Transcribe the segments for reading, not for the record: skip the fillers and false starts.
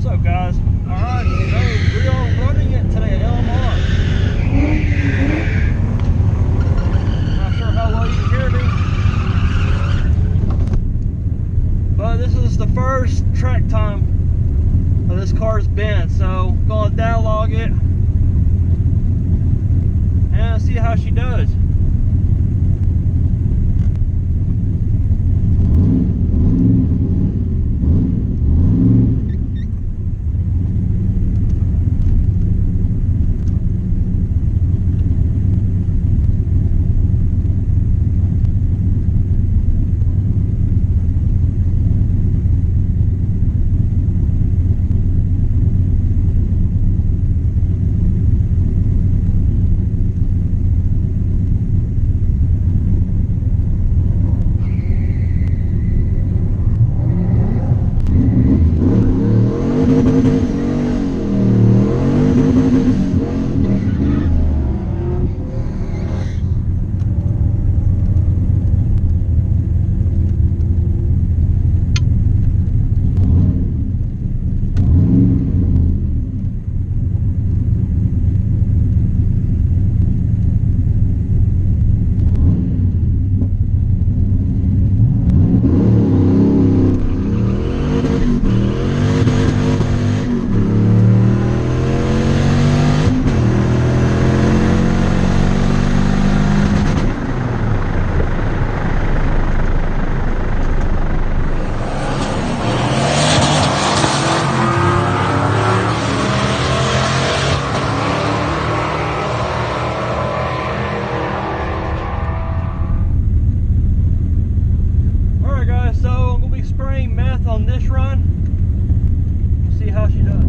What's up, guys? Alright, so we are running it today at LMR. Not sure how well you can hear me, but this is the first track time of this car's been, so I'm gonna dialogue it and see how she does. So I'm going to be spraying meth on this run. We'll see how she does.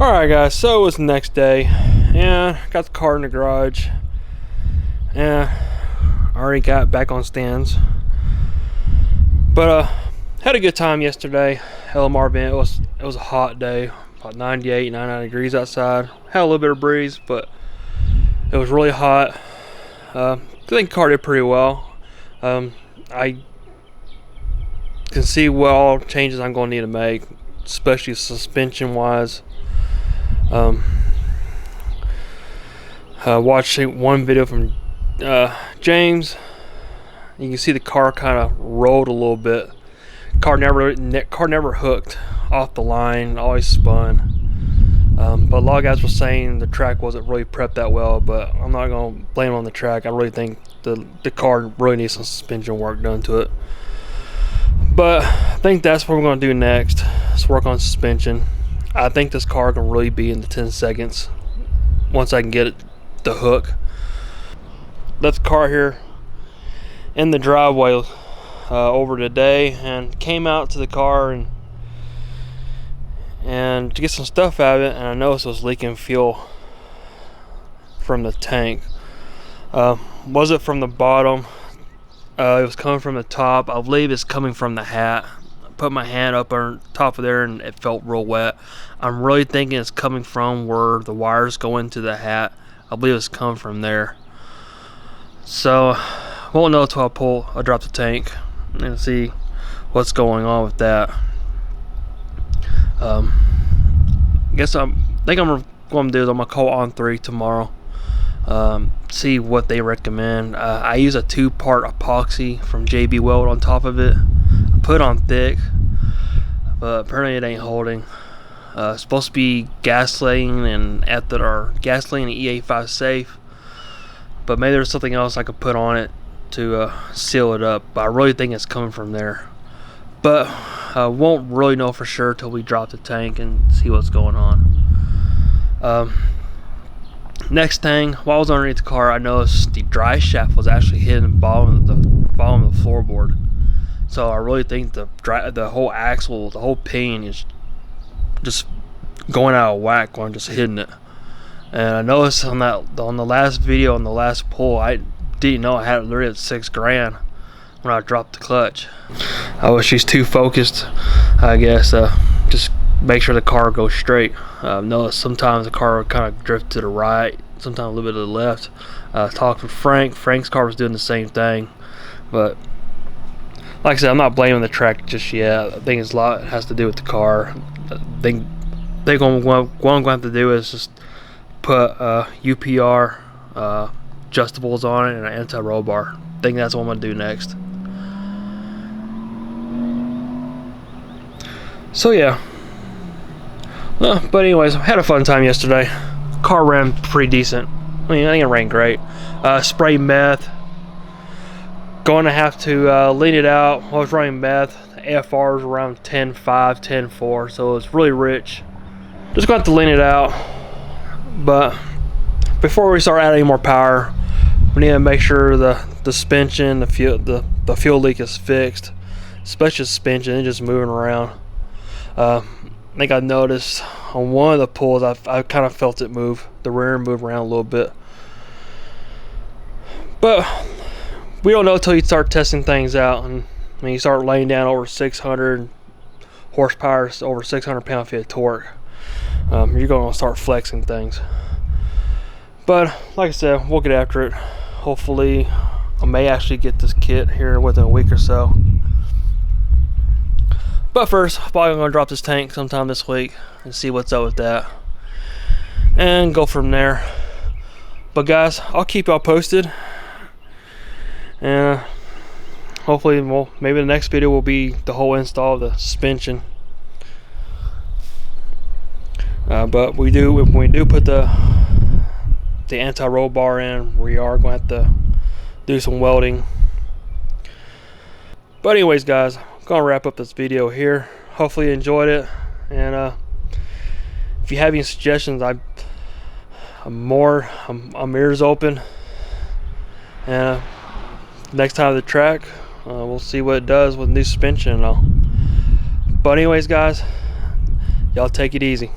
Alright guys, so it was the next day, and got the car in the garage, and I already got back on stands, but had a good time yesterday. LMR event, it was a hot day, about 98, 99 degrees outside, had a little bit of breeze, but it was really hot. I think the car did pretty well. I can see what all changes I'm going to need to make, especially suspension wise. Watching one video from James, you can see the car kind of rolled a little bit. Car never hooked off the line, always spun. But a lot of guys were saying the track wasn't really prepped that well, but I'm not going to blame it on the track. I really think the car really needs some suspension work done to it. But I think that's what we're going to do next. Let's work on suspension. I think this car can really be in the 10 seconds once I can get it the hook. Left the car here in the driveway over today, and came out to the car and to get some stuff out of it, and I noticed it was leaking fuel from the tank. Was it from the bottom? It was coming from the top. I believe it's coming from the hat. I put my hand up on top of there and it felt real wet. I'm really thinking it's coming from where the wires go into the hat. I believe it's coming from there. So won't know until I drop the tank and see what's going on with that. I think I'm going to do is I'm going to call On3 tomorrow. See what they recommend. I use a 2-part epoxy from JB Weld on top of it. I put on thick, but apparently it ain't holding. It's supposed to be gasoline and gasoline and E85 safe, but maybe there's something else I could put on it to seal it up. But I really think it's coming from there. But won't really know for sure till we drop the tank and see what's going on. Next thing, while I was underneath the car, I noticed the drive shaft was actually hitting the bottom of the floorboard. So I really think the whole axle, the whole pinion is just going out of whack when I'm just hitting it. And I noticed on the last video, on the last pull, I didn't know I had it literally at $6,000 when I dropped the clutch. I was just too focused, I guess. Just make sure the car goes straight. Notice sometimes the car would kind of drift to the right, sometimes a little bit to the left. Talked with Frank. Frank's car was doing the same thing, but like I said, I'm not blaming the track just yet. I think it's a lot has to do with the car. I think what I'm going to have to do is just put UPR adjustables on it and an anti-roll bar. I think that's what I'm going to do next. So yeah. But anyways, I had a fun time yesterday. Car ran pretty decent. I mean, I think it ran great. Spray meth. Going to have to lean it out. I was running meth. AFR is around 10.5, 10.4, so it's really rich. Just going to have to lean it out. But before we start adding more power, we need to make sure the suspension, the fuel leak is fixed. Especially suspension, it's just moving around. I think I noticed on one of the pulls, I kind of felt it move. The rear move around a little bit. But we don't know until you start testing things out. And when you start laying down over 600 horsepower, over 600 pound-feet of torque, you're going to start flexing things. But like I said, we'll get after it. Hopefully, I may actually get this kit here within a week or so. But first, I'm probably going to drop this tank sometime this week and see what's up with that, and go from there. But guys, I'll keep y'all posted, and hopefully, well, maybe the next video will be the whole install of the suspension. But when we do put the anti-roll bar in, we are going to have to do some welding. But anyways, guys, I'm gonna wrap up this video here. Hopefully you enjoyed it, and if you have any suggestions, I'm ears open. And next time at the track, we'll see what it does with new suspension and all. But anyways, guys, y'all take it easy.